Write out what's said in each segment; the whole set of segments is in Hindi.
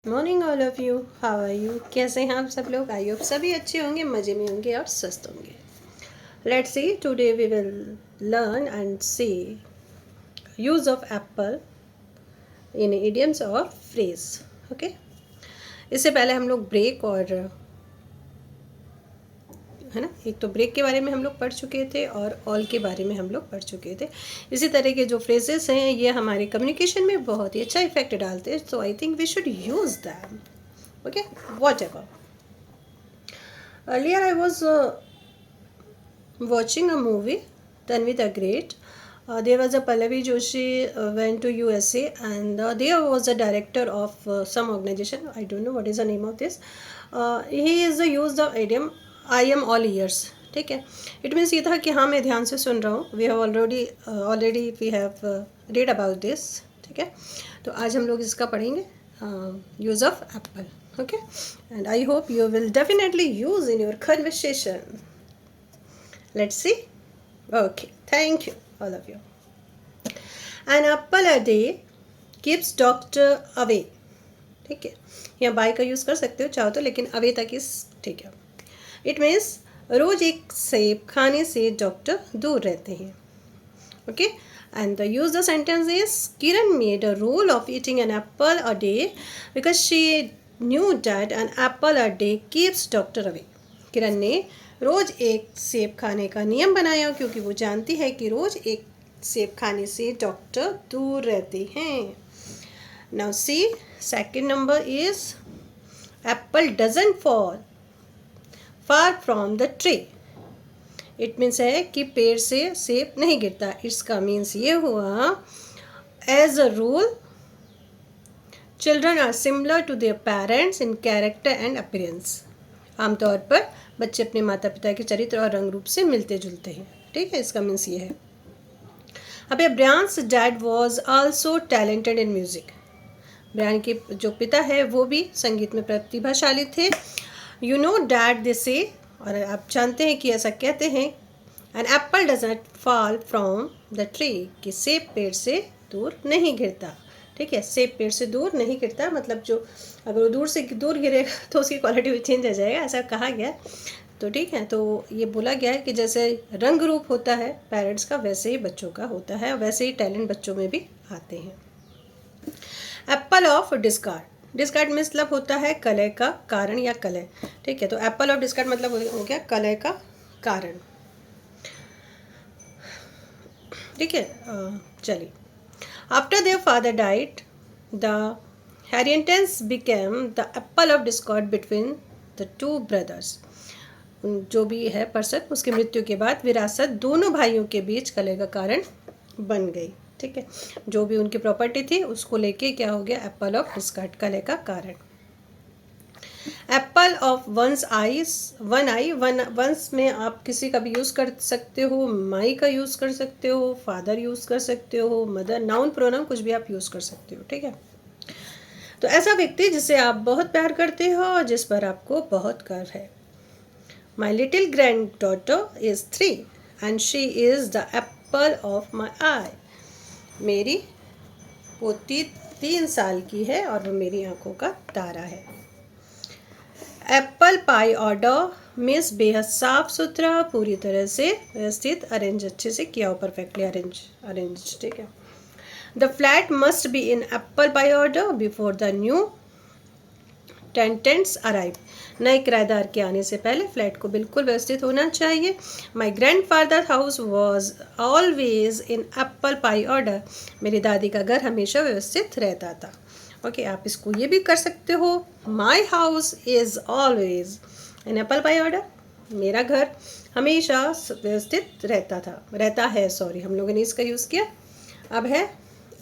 Morning all of you, how are you? कैसे हैं आप सब लोग? आई होप सभी अच्छे होंगे, मज़े में होंगे और स्वस्थ होंगे। Let's see, today we will learn and see use of apple in idioms और फ्रेज। ओके, इससे पहले हम लोग ब्रेक और है ना, एक तो ब्रेक के बारे में हम लोग पढ़ चुके थे और ऑल के बारे में हम लोग पढ़ चुके थे। इसी तरह के जो फ्रेजेस हैं ये हमारे कम्युनिकेशन में बहुत ही अच्छा इफेक्ट डालते हैं, so I think we should use them. Okay, whatever. Earlier, I was watching a movie, Tanvi the Great. There was a Pallavi Joshi went to USA, and there was a director of some organization. I don't know what is the name of this. He is used the idiom "I am all ears." ठीक है, इट मीन्स ये था कि हाँ मैं ध्यान से सुन रहा हूँ। We have already we have read about this. ठीक है, तो आज हम लोग इसका पढ़ेंगे, use of apple. Okay, and I hope you will definitely use in your conversation. Let's see. Okay, thank you all of you. An apple a day keeps doctor away. ठीक है, यहाँ बाय का यूज़ कर सकते हो चाहो तो, लेकिन अवे तक इस ठीक है। इट मीन्स रोज एक सेब खाने से डॉक्टर दूर रहते हैं। Okay, and the use the sentence is Kiran made a rule of eating an apple a day because she knew that an apple a day keeps doctor away. किरण ने रोज एक सेब खाने का नियम बनाया क्योंकि वो जानती है कि रोज एक सेब खाने से डॉक्टर दूर रहते हैं। Now see, second number is apple doesn't fall far from the tree. It means है कि पेड़ से सेब नहीं गिरता। इसका मीन्स ये हुआ, as a rule children are similar to their parents in character and appearance. आमतौर पर बच्चे अपने माता पिता के चरित्र और रंग रूप से मिलते जुलते हैं। ठीक है, इसका मीन्स ये है। अब Brian's dad was also talented in music. Brian के जो पिता है वो भी संगीत में प्रतिभाशाली थे। यू नो डैड दे से, और आप जानते हैं कि ऐसा कहते हैं, an apple does not fall from the tree, कि सेब पेड़ से दूर नहीं गिरता। ठीक है, सेब पेड़ से दूर नहीं गिरता मतलब जो अगर वो दूर से दूर गिरेगा तो उसकी क्वालिटी भी चेंज हो जाएगा, ऐसा कहा गया। तो ठीक है, तो ये बोला गया है कि जैसे रंग रूप होता है पेरेंट्स का, वैसे ही बच्चों का होता है, वैसे ही टैलेंट बच्चों में भी आते हैं। Apple of discard. डिस्कार्ड मतलब होता है कलह का कारण या कलह। ठीक है, तो एप्पल ऑफ डिस्कार्ड मतलब हो गया कलह का कारण। ठीक है, चलिए। After their father died the inheritance became the apple of Discord between the two brothers. जो भी है पर्सन, उसकी मृत्यु के बाद विरासत दोनों भाइयों के बीच कलह का कारण बन गई। ठीक है, जो भी उनकी प्रॉपर्टी थी उसको लेके क्या हो गया, एप्पल ऑफ डिस्कार्ड, कलह का कारण। Apple of one's eyes, one eye, one's में आप किसी का भी यूज़ कर सकते हो, माई का यूज़ कर सकते हो, फादर यूज़ कर सकते हो, मदर, नाउन प्रोनाउन कुछ भी आप यूज़ कर सकते हो। ठीक है, तो ऐसा व्यक्ति जिसे आप बहुत प्यार करते हो और जिस पर आपको बहुत गर्व है। My little granddaughter is 3 and she is the apple of my eye. मेरी पोती 3 साल की है और वो मेरी आंखों का तारा है। एप्पल पाई ऑर्डर मीन्स बेहद साफ सुथरा, पूरी तरह से व्यवस्थित, अरेंज, अच्छे से किया हो, परफेक्टली अरेंज। ठीक है, the flat must be in apple pie order before the new tenants arrive. नए किराएदार के आने से पहले फ्लैट को बिल्कुल व्यवस्थित होना चाहिए। My grand father house was always in apple pie order. मेरी दादी का घर हमेशा व्यवस्थित रहता था। ओके, आप इसको ये भी कर सकते हो, my house is always in apple pie order. मेरा घर हमेशा व्यवस्थित रहता है, सॉरी, हम लोगों ने इसका यूज़ किया। अब है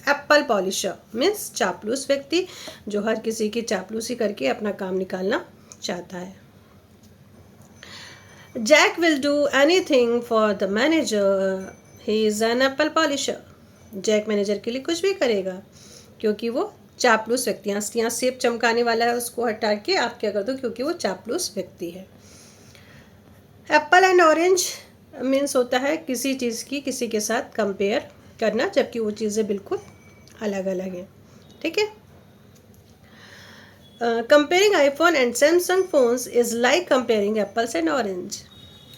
एप्पल पॉलिशर, मीन्स चापलूस व्यक्ति जो हर किसी की चापलूसी करके अपना काम निकालना चाहता है। Jack will do anything for the manager, he is an apple polisher. Jack manager के लिए कुछ भी करेगा क्योंकि वो चापलूस व्यक्ति। यहाँ सेब चमकाने वाला है, उसको हटा के आप क्या कर दो, क्योंकि वो चापलूस व्यक्ति है। एप्पल एंड ऑरेंज मीन्स होता है किसी चीज़ की किसी के साथ कंपेयर करना, जबकि वो चीज़ें बिल्कुल अलग अलग है। ठीक है, comparing iPhone and Samsung phones is like comparing apples and orange.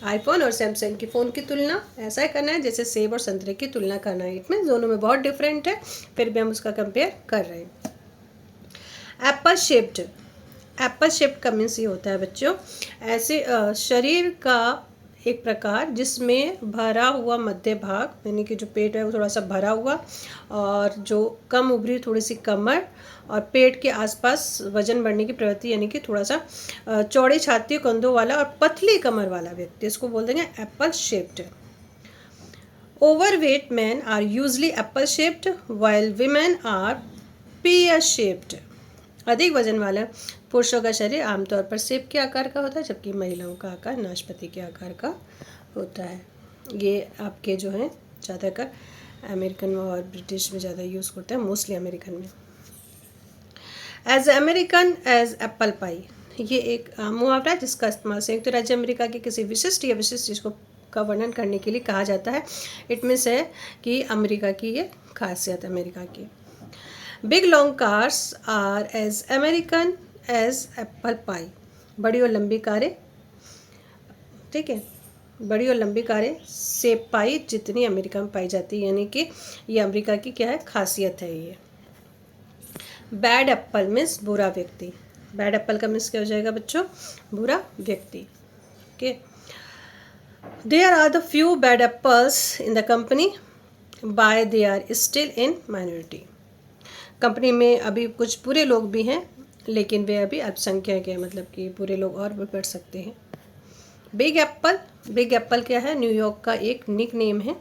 IPhone और सैमसंग की फ़ोन की तुलना ऐसा करना है जैसे सेब और संतरे की तुलना करना है। इट मीन दोनों में बहुत डिफरेंट है, फिर भी हम उसका कंपेयर कर रहे हैं। एप्पल शेप्ड, एप्पल शेप्ड का मीन्स ये होता है बच्चों, ऐसे शरीर का एक प्रकार जिसमें भरा हुआ मध्य भाग यानी कि जो पेट है वो थोड़ा सा भरा हुआ, और जो कम उभरी थोड़ी सी कमर, और पेट के आसपास वजन बढ़ने की प्रवृत्ति यानी कि थोड़ा सा चौड़ी छाती कंधों वाला और पतली कमर वाला व्यक्ति, इसको बोल देंगे apple shaped. Overweight man are usually apple shaped while women are pear shaped. अधिक वजन वाला पुरुषों का शरीर आमतौर पर सेब के आकार का होता है, जबकि महिलाओं का आकार नाशपाती के आकार का होता है। ये आपके जो हैं ज़्यादातर अमेरिकन और ब्रिटिश में ज़्यादा यूज़ करते हैं, मोस्टली अमेरिकन में। As American as apple pie, ये एक मुहावरा है जिसका इस्तेमाल संयुक्त राज्य अमेरिका की किसी विशिष्ट या विशिष्ट चीज़ को का वर्णन करने के लिए कहा जाता है। इट मीन्स है कि अमेरिका की ये खासियत अमेरिका की। Big long cars are as American as apple pie, बड़ी और लंबी कारें, ठीक है, बड़ी और लंबी कारें सेब पाई जितनी अमेरिका में पाई जाती है, यानी कि ये अमेरिका की क्या है खासियत है ये। बैड एप्पल मीन्स बुरा व्यक्ति, बैड एप्पल का मीन्स क्या हो जाएगा बच्चों, बुरा व्यक्ति। Okay, there are the few bad apples in the company by they are still in minority. Company में अभी कुछ बुरे लोग भी हैं लेकिन वे अभी अल्पसंख्यक हैं, मतलब कि बुरे लोग और भी बढ़ सकते हैं। बिग एप्पल, बिग एप्पल क्या है, न्यूयॉर्क का एक निक नेम है।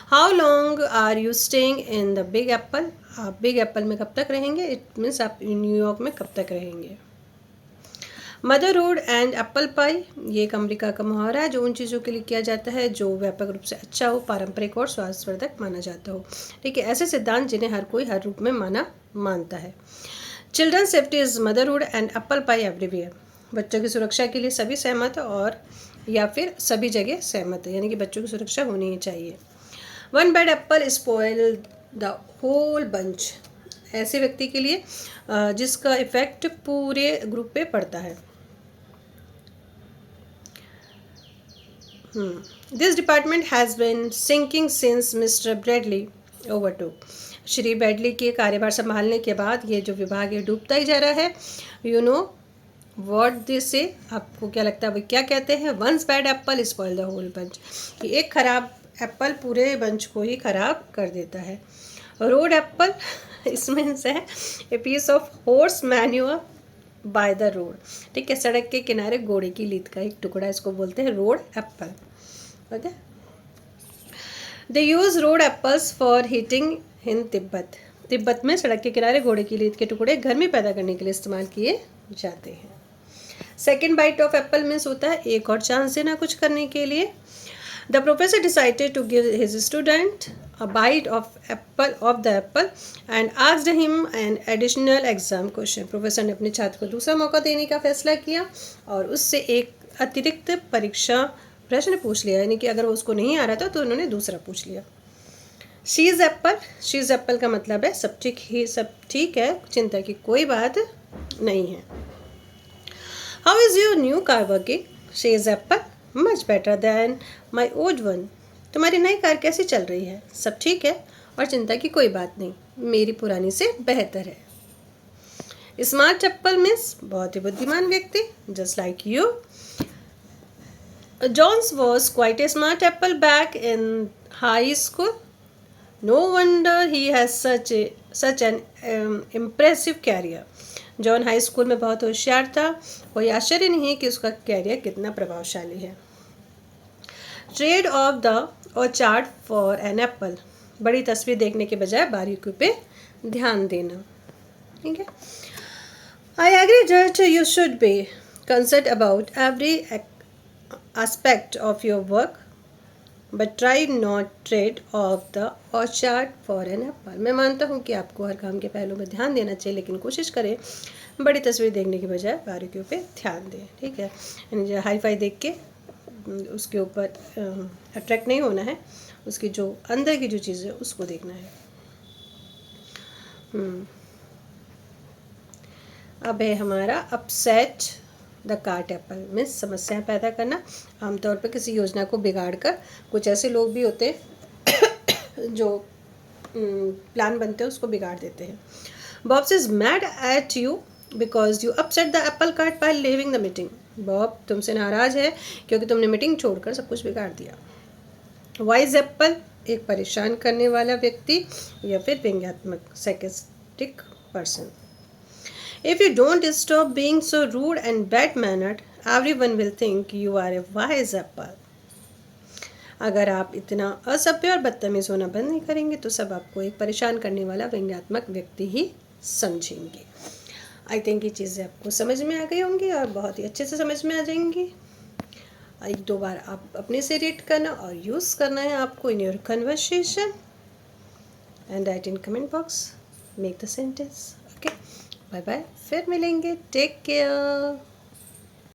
How long are you staying in the Big Apple, आप बिग एप्पल में कब तक रहेंगे, इट मीन्स आप न्यूयॉर्क में कब तक रहेंगे। मदरहुड एंड एप्पल पाई, ये एक अमेरिका का मुहावरा है जो उन चीज़ों के लिए किया जाता है जो व्यापक रूप से अच्छा हो, पारंपरिक और स्वास्थ्यवर्धक माना जाता हो। ठीक है, ऐसे सिद्धांत जिन्हें हर कोई हर रूप में मानता है। Children safety is motherhood and apple pie everywhere, बच्चों की सुरक्षा के लिए सभी सहमत और या फिर सभी जगह सहमत है, यानी कि बच्चों की सुरक्षा होनी ही चाहिए। One bad apple spoil the whole bunch, ऐसे व्यक्ति के लिए जिसका इफेक्ट पूरे ग्रुप पे पड़ता है। This department has been sinking since mister Bradley overtook, Shri Bradley के कार्यभार संभालने के बाद ये जो विभाग है डूबता ही जा रहा है। यू नो व्हाट दिस से, आपको क्या लगता है वो क्या कहते हैं, once bad apple spoil the whole bunch, कि एक खराब एप्पल पूरे बंच को ही खराब कर देता है। रोड एप्पल इसमें से है a piece of horse manure by the road, ठीक है, सड़क के किनारे घोड़े की लीद का एक टुकड़ा, इसको बोलते हैं road Apple. Okay, they use road apples for heating in Tibet, Tibet में सड़क के किनारे घोड़े की लीद के टुकड़े गर्मी पैदा करने के लिए इस्तेमाल किए जाते हैं। Second bite of apple means होता है एक और चांस देना कुछ करने के लिए। The professor decided to give his student a bite of the apple and asked him an additional exam question, professor ने अपने छात्र को दूसरा मौका देने का फैसला किया और उससे एक अतिरिक्त परीक्षा प्रश्न पूछ लिया, यानी कि अगर वो उसको नहीं आ रहा था तो उन्होंने दूसरा पूछ लिया। She is Apple, she is Apple का मतलब है सब ठीक है, चिंता की कोई बात नहीं है। How is your new car working, she is Apple, much better than my old one, तुम्हारी नई कार कैसी चल रही है, सब ठीक है और चिंता की कोई बात नहीं, मेरी पुरानी से बेहतर है। स्मार्ट एप्पल मीन्स बहुत ही बुद्धिमान व्यक्ति, just like you. Johns was quite a smart apple back in high school, no wonder he has such an impressive career, John high school में बहुत होशियार था, कोई आश्चर्य नहीं है कि उसका कैरियर कितना प्रभावशाली है। Trade off the orchard for an apple, बड़ी तस्वीर देखने के बजाय बारीकियों पे ध्यान देना, ठीक है। I agree that you should be concern about every aspect of your work but try not trade off the orchard for an apple, मैं मानता हूँ कि आपको हर काम के पहलू में ध्यान देना चाहिए लेकिन कोशिश करें बड़ी तस्वीर देखने के बजाय बारीकियों पे ध्यान दें, ठीक है, यानी हाई फाई देख के उसके ऊपर अट्रैक्ट नहीं होना है, उसकी जो अंदर की जो चीज़ है उसको देखना है। अब है हमारा upset the cart Apple, means समस्याएं पैदा करना। आमतौर पर किसी योजना को बिगाड़ कर, कुछ ऐसे लोग भी होते हैं जो प्लान बनते हैं उसको बिगाड़ देते हैं। Bob's is mad at you because you upset the apple cart by leaving the meeting. Bob तुमसे नाराज है क्योंकि तुमने मीटिंग छोड़कर सब कुछ बिगाड़ दिया। वाइज एप्पल, एक परेशान करने वाला व्यक्ति या फिर व्यंग्यात्मक sarcastic person. If you don't stop being so rude and bad-mannered, everyone will think you are a wise apple. अगर आप इतना असभ्य और बदतमीज होना बंद नहीं करेंगे तो सब आपको एक परेशान करने वाला व्यंग्यात्मक व्यक्ति ही समझेंगे। आई थिंक ये चीज़ें आपको समझ में आ गई होंगी और बहुत ही अच्छे से समझ में आ जाएंगी। एक दो बार आप अपने से रीड करना और यूज़ करना है आपको in your conversation and write in comment box, make the sentence. Okay, bye bye, फिर मिलेंगे, टेक केयर।